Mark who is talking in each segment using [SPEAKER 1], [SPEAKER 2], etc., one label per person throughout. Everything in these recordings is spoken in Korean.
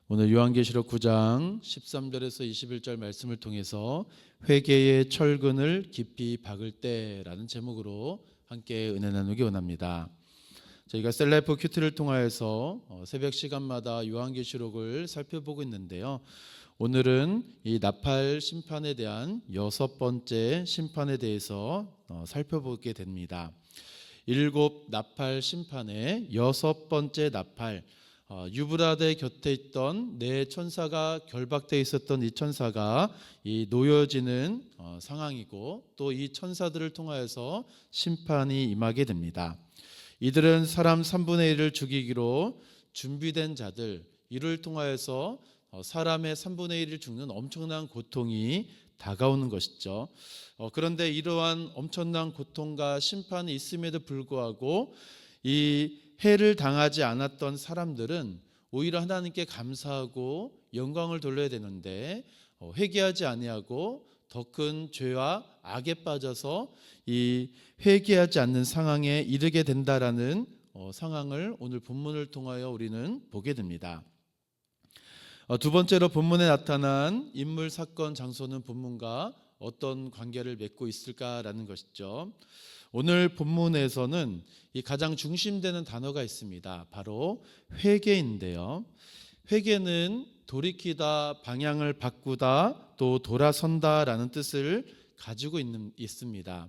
[SPEAKER 1] 오늘 요한계시록 9장 13절에서 21절 말씀을 통해서 회개의 철근을 깊이 박을 때라는 제목으로 함께 은혜 나누기 원합니다. 저희가 셀라이프 큐티를 통하여서 새벽 시간마다 요한계시록을 살펴보고 있는데요. 오늘은 이 나팔 심판에 대한 6번째 심판에 대해서 살펴보게 됩니다. 7 나팔 심판의 6번째 나팔, 유브라데 곁에 있던 네 천사가 결박되어 있었던 이 천사가 이 놓여지는 상황이고, 또 이 천사들을 통하여서 심판이 임하게 됩니다. 이들은 사람 3분의 1을 죽이기로 준비된 자들, 이를 통하여서 사람의 3분의 1을 죽는 엄청난 고통이 다가오는 것이죠. 그런데 이러한 엄청난 고통과 심판이 있음에도 불구하고 이 해를 당하지 않았던 사람들은 오히려 하나님께 감사하고 영광을 돌려야 되는데 회개하지 아니하고 더 큰 죄와 악에 빠져서 이 회개하지 않는 상황에 이르게 된다라는 상황을 오늘 본문을 통하여 우리는 보게 됩니다. 두 번째로 본문에 나타난 인물, 사건, 장소는 본문과 어떤 관계를 맺고 있을까라는 것이죠. 오늘 본문에서는 이 가장 중심되는 단어가 있습니다. 바로 회개인데요. 회개는 돌이키다, 방향을 바꾸다, 또 돌아선다라는 뜻을 가지고 있습니다.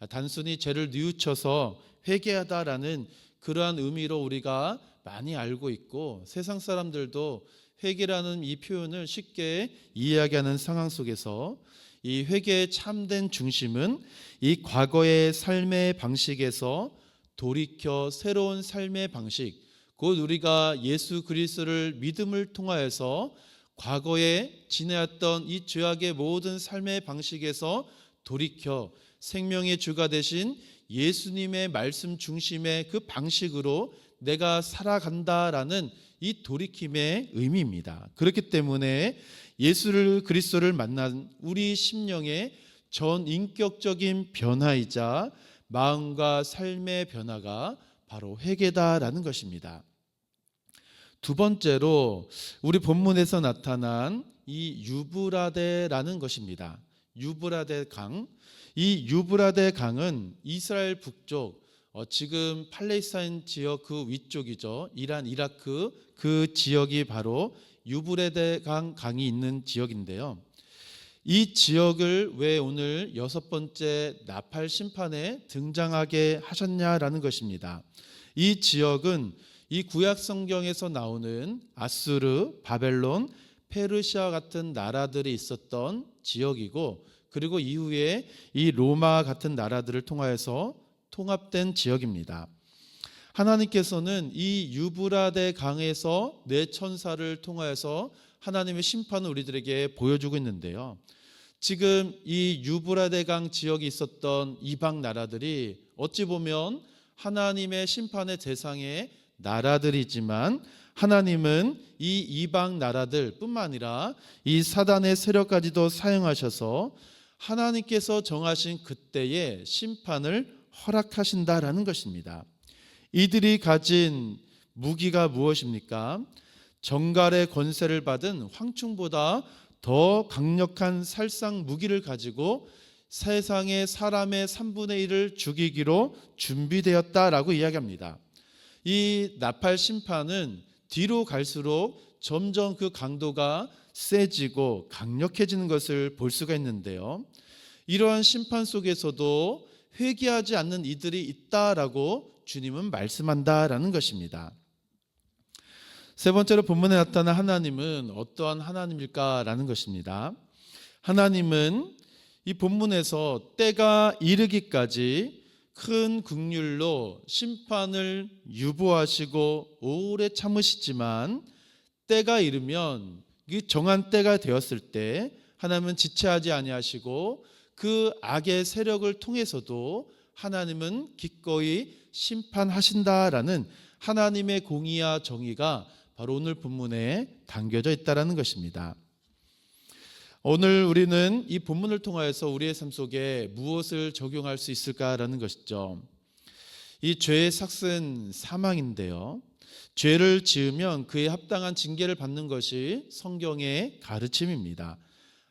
[SPEAKER 1] 단순히 죄를 뉘우쳐서 회개하다라는 그러한 의미로 우리가 많이 알고 있고, 세상 사람들도 회개라는 이 표현을 쉽게 이해하는 상황 속에서 이 회개의 참된 중심은 이 과거의 삶의 방식에서 돌이켜 새로운 삶의 방식, 곧 우리가 예수 그리스도를 믿음을 통하여서 과거에 지내왔던 이 죄악의 모든 삶의 방식에서 돌이켜 생명의 주가 되신 예수님의 말씀 중심의 그 방식으로 내가 살아간다라는 이 돌이킴의 의미입니다. 그렇기 때문에 예수 그리스도를 만난 우리 심령의 전 인격적인 변화이자 마음과 삶의 변화가 바로 회개다라는 것입니다. 두 번째로 우리 본문에서 나타난 이 유브라데라는 것입니다. 유브라데 강, 이 유브라데 강은 이스라엘 북쪽, 지금 팔레스타인 지역 그 위쪽이죠. 이란, 이라크 그 지역이 바로 유브라데 강이 있는 지역인데요. 이 지역을 왜 오늘 6번째 나팔 심판에 등장하게 하셨냐라는 것입니다. 이 지역은 이 구약 성경에서 나오는 아수르, 바벨론, 페르시아 같은 나라들이 있었던 지역이고, 그리고 이후에 이 로마 같은 나라들을 통하여서 통합된 지역입니다. 하나님께서는 이 유브라데 강에서 네 천사를 통하여서 하나님의 심판을 우리들에게 보여주고 있는데요. 지금 이 유브라데 강 지역에 있었던 이방 나라들이 어찌 보면 하나님의 심판의 대상의 나라들이지만, 하나님은 이 이방 나라들 뿐만 아니라 이 사단의 세력까지도 사용하셔서 하나님께서 정하신 그때의 심판을 허락하신다라는 것입니다. 이들이 가진 무기가 무엇입니까? 정갈의 권세를 받은 황충보다 더 강력한 살상 무기를 가지고 세상의 사람의 3분의 1을 죽이기로 준비되었다라고 이야기합니다. 이 나팔 심판은 뒤로 갈수록 점점 그 강도가 세지고 강력해지는 것을 볼 수가 있는데요. 이러한 심판 속에서도 회개하지 않는 이들이 있다라고 주님은 말씀한다라는 것입니다. 세 번째로 본문에 나타난 하나님은 어떠한 하나님일까라는 것입니다. 하나님은 이 본문에서 때가 이르기까지 큰 긍휼로 심판을 유보하시고 오래 참으시지만, 때가 이르면 정한 때가 되었을 때 하나님은 지체하지 아니하시고 그 악의 세력을 통해서도 하나님은 기꺼이 심판하신다라는 하나님의 공의와 정의가 바로 오늘 본문에 담겨져 있다는 것입니다. 오늘 우리는 이 본문을 통하여서 우리의 삶 속에 무엇을 적용할 수 있을까라는 것이죠. 이 죄의 삭은 사망인데요. 죄를 지으면 그에 합당한 징계를 받는 것이 성경의 가르침입니다.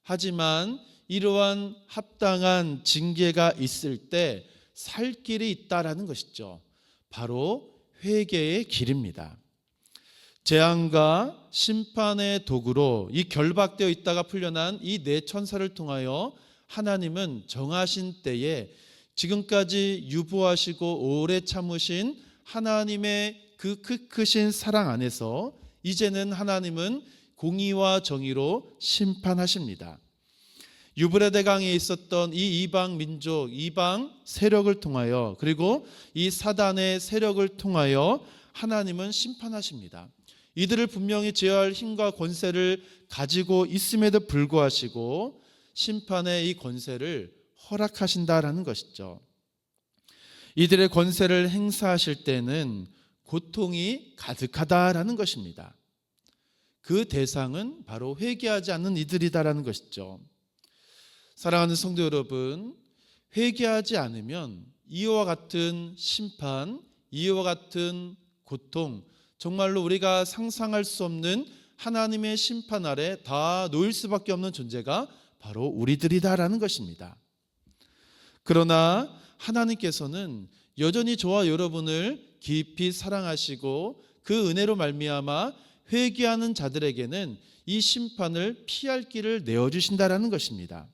[SPEAKER 1] 하지만 이러한 합당한 징계가 있을 때 살 길이 있다라는 것이죠. 바로 회개의 길입니다. 재앙과 심판의 도구로 이 결박되어 있다가 풀려난 이 네 천사를 통하여 하나님은 정하신 때에 지금까지 유보하시고 오래 참으신 하나님의 그 크신 사랑 안에서 이제는 하나님은 공의와 정의로 심판하십니다. 유브라데 강에 있었던 이 이방 민족, 이방 세력을 통하여, 그리고 이 사단의 세력을 통하여 하나님은 심판하십니다. 이들을 분명히 제어할 힘과 권세를 가지고 있음에도 불구하고 심판의 이 권세를 허락하신다라는 것이죠. 이들의 권세를 행사하실 때는 고통이 가득하다라는 것입니다. 그 대상은 바로 회개하지 않는 이들이다라는 것이죠. 사랑하는 성도 여러분, 회개하지 않으면 이와 같은 심판, 이와 같은 고통, 정말로 우리가 상상할 수 없는 하나님의 심판 아래 다 놓일 수밖에 없는 존재가 바로 우리들이다라는 것입니다. 그러나 하나님께서는 여전히 저와 여러분을 깊이 사랑하시고 그 은혜로 말미암아 회개하는 자들에게는 이 심판을 피할 길을 내어주신다라는 것입니다.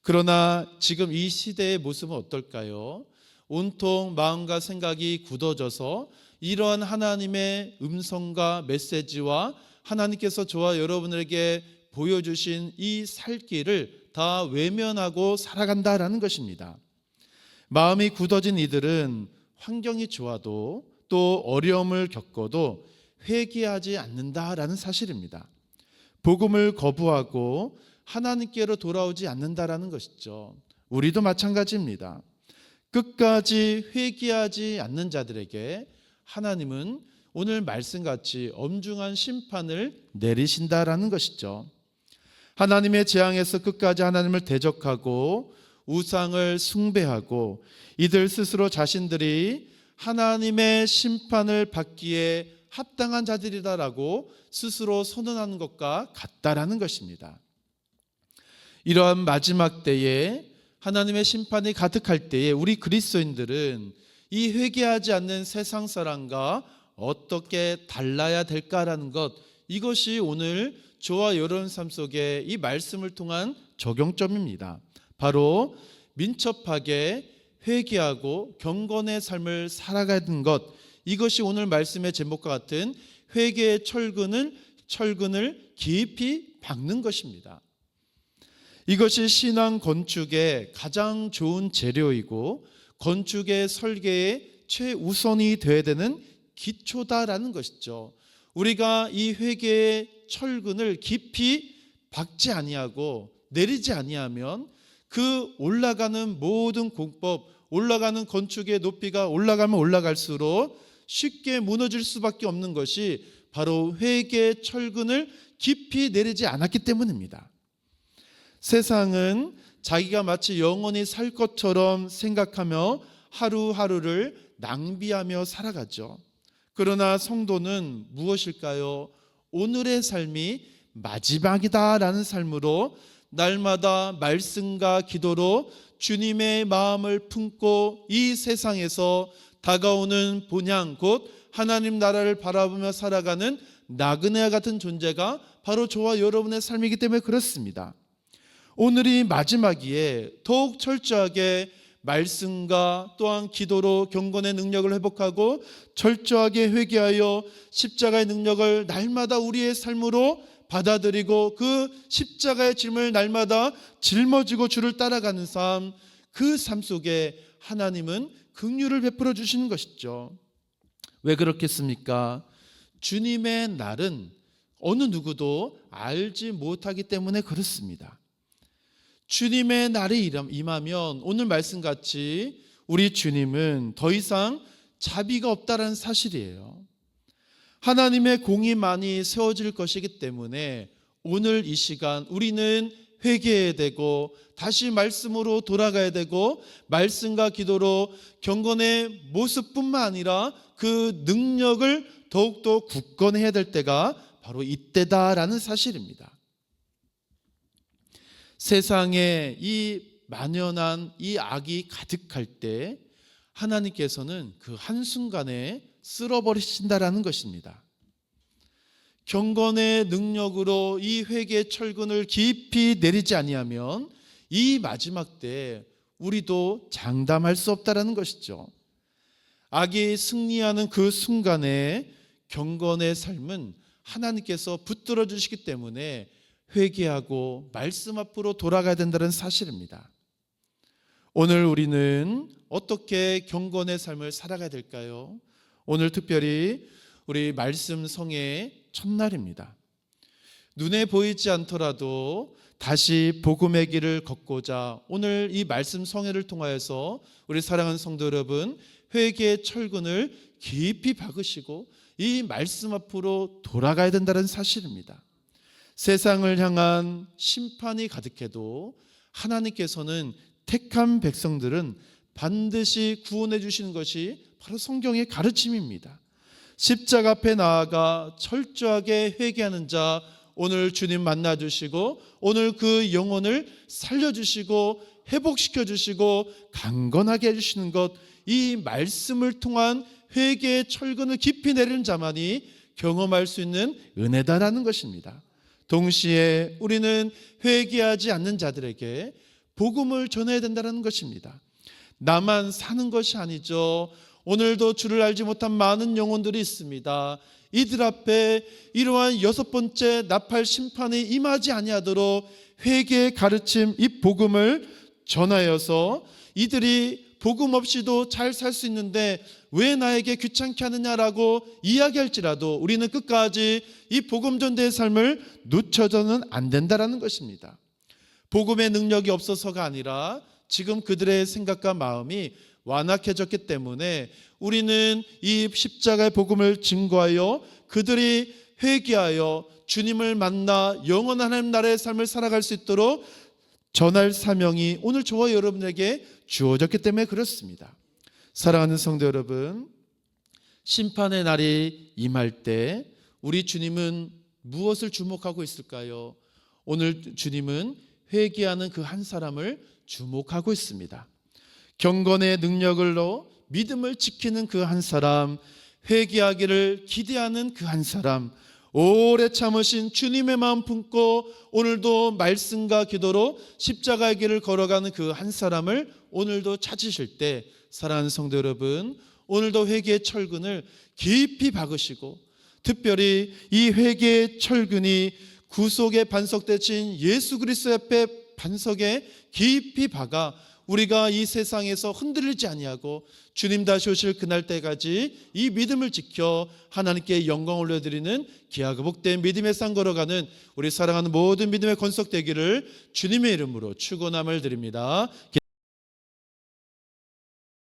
[SPEAKER 1] 그러나 지금 이 시대의 모습은 어떨까요? 온통 마음과 생각이 굳어져서 이러한 하나님의 음성과 메시지와 하나님께서 저와 여러분에게 보여주신 이 살 길을 다 외면하고 살아간다라는 것입니다. 마음이 굳어진 이들은 환경이 좋아도 또 어려움을 겪어도 회개하지 않는다라는 사실입니다. 복음을 거부하고 하나님께로 돌아오지 않는다라는 것이죠. 우리도 마찬가지입니다. 끝까지 회개하지 않는 자들에게 하나님은 오늘 말씀같이 엄중한 심판을 내리신다라는 것이죠. 하나님의 재앙에서 끝까지 하나님을 대적하고 우상을 숭배하고 이들 스스로 자신들이 하나님의 심판을 받기에 합당한 자들이다라고 스스로 선언하는 것과 같다라는 것입니다. 이러한 마지막 때에 하나님의 심판이 가득할 때에 우리 그리스도인들은 이 회개하지 않는 세상 사람과 어떻게 달라야 될까라는 것, 이것이 오늘 저와 여러분 삶 속에 이 말씀을 통한 적용점입니다. 바로 민첩하게 회개하고 경건의 삶을 살아가는 것, 이것이 오늘 말씀의 제목과 같은 회개의 철근을 깊이 박는 것입니다. 이것이 신앙 건축의 가장 좋은 재료이고 건축의 설계의 최우선이 되어야 되는 기초다라는 것이죠. 우리가 이 회개의 철근을 깊이 박지 아니하고 내리지 아니하면 그 올라가는 모든 공법, 올라가는 건축의 높이가 올라가면 올라갈수록 쉽게 무너질 수밖에 없는 것이 바로 회개의 철근을 깊이 내리지 않았기 때문입니다. 세상은 자기가 마치 영원히 살 것처럼 생각하며 하루하루를 낭비하며 살아가죠. 그러나 성도는 무엇일까요? 오늘의 삶이 마지막이다라는 삶으로 날마다 말씀과 기도로 주님의 마음을 품고 이 세상에서 다가오는 본향 곧 하나님 나라를 바라보며 살아가는 나그네와 같은 존재가 바로 저와 여러분의 삶이기 때문에 그렇습니다. 오늘이 마지막이에 더욱 철저하게 말씀과 또한 기도로 경건의 능력을 회복하고 철저하게 회개하여 십자가의 능력을 날마다 우리의 삶으로 받아들이고 그 십자가의 짐을 날마다 짊어지고 주를 따라가는 삶, 그 삶 속에 하나님은 긍휼을 베풀어 주시는 것이죠. 왜 그렇겠습니까? 주님의 날은 어느 누구도 알지 못하기 때문에 그렇습니다. 주님의 날이 임하면 오늘 말씀같이 우리 주님은 더 이상 자비가 없다는 사실이에요. 하나님의 공의만이 세워질 것이기 때문에 오늘 이 시간 우리는 회개해야 되고 다시 말씀으로 돌아가야 되고 말씀과 기도로 경건의 모습뿐만 아니라 그 능력을 더욱더 굳건해야 될 때가 바로 이때다라는 사실입니다. 세상에 이 만연한 이 악이 가득할 때 하나님께서는 그 한순간에 쓸어버리신다라는 것입니다. 경건의 능력으로 이 회개의 철근을 깊이 내리지 아니하면 이 마지막 때 우리도 장담할 수 없다라는 것이죠. 악이 승리하는 그 순간에 경건의 삶은 하나님께서 붙들어 주시기 때문에 회개하고 말씀 앞으로 돌아가야 된다는 사실입니다. 오늘 우리는 어떻게 경건의 삶을 살아가야 될까요? 오늘 특별히 우리 말씀 성의 첫날입니다. 눈에 보이지 않더라도 다시 복음의 길을 걷고자 오늘 이 말씀 성회를 통하여서 우리 사랑하는 성도 여러분, 회개의 철근을 깊이 박으시고 이 말씀 앞으로 돌아가야 된다는 사실입니다. 세상을 향한 심판이 가득해도 하나님께서는 택한 백성들은 반드시 구원해 주시는 것이 바로 성경의 가르침입니다. 십자가 앞에 나아가 철저하게 회개하는 자 오늘 주님 만나 주시고 오늘 그 영혼을 살려 주시고 회복시켜 주시고 강건하게 해 주시는 것, 이 말씀을 통한 회개의 철근을 깊이 내리는 자만이 경험할 수 있는 은혜다라는 것입니다. 동시에 우리는 회개하지 않는 자들에게 복음을 전해야 된다는 것입니다. 나만 사는 것이 아니죠. 오늘도 주를 알지 못한 많은 영혼들이 있습니다. 이들 앞에 이러한 6번째 나팔 심판이 임하지 아니하도록 회개의 가르침, 이 복음을 전하여서 이들이 복음 없이도 잘 살 수 있는데 왜 나에게 귀찮게 하느냐라고 이야기할지라도 우리는 끝까지 이 복음 전대의 삶을 놓쳐서는 안 된다라는 것입니다. 복음의 능력이 없어서가 아니라 지금 그들의 생각과 마음이 완악해졌기 때문에 우리는 이 십자가의 복음을 증거하여 그들이 회개하여 주님을 만나 영원한 하나님 나라의 삶을 살아갈 수 있도록 전할 사명이 오늘 저와 여러분에게 주어졌기 때문에 그렇습니다. 사랑하는 성도 여러분, 심판의 날이 임할 때 우리 주님은 무엇을 주목하고 있을까요? 오늘 주님은 회개하는 그 한 사람을 주목하고 있습니다. 경건의 능력으로 믿음을 지키는 그 한 사람, 회개하기를 기대하는 그 한 사람, 오래 참으신 주님의 마음 품고 오늘도 말씀과 기도로 십자가의 길을 걸어가는 그 한 사람을 오늘도 찾으실 때 사랑하는 성도 여러분, 오늘도 회개의 철근을 깊이 박으시고 특별히 이 회개의 철근이 구속의 반석 대신 예수 그리스도 앞에 반석에 깊이 박아 우리가 이 세상에서 흔들리지 아니하고 주님 다시 오실 그날 때까지 이 믿음을 지켜 하나님께 영광 올려드리는 귀하고 복된 믿음의 산 걸어가는 우리 사랑하는 모든 믿음의 건속되기를 주님의 이름으로 축원함을 드립니다.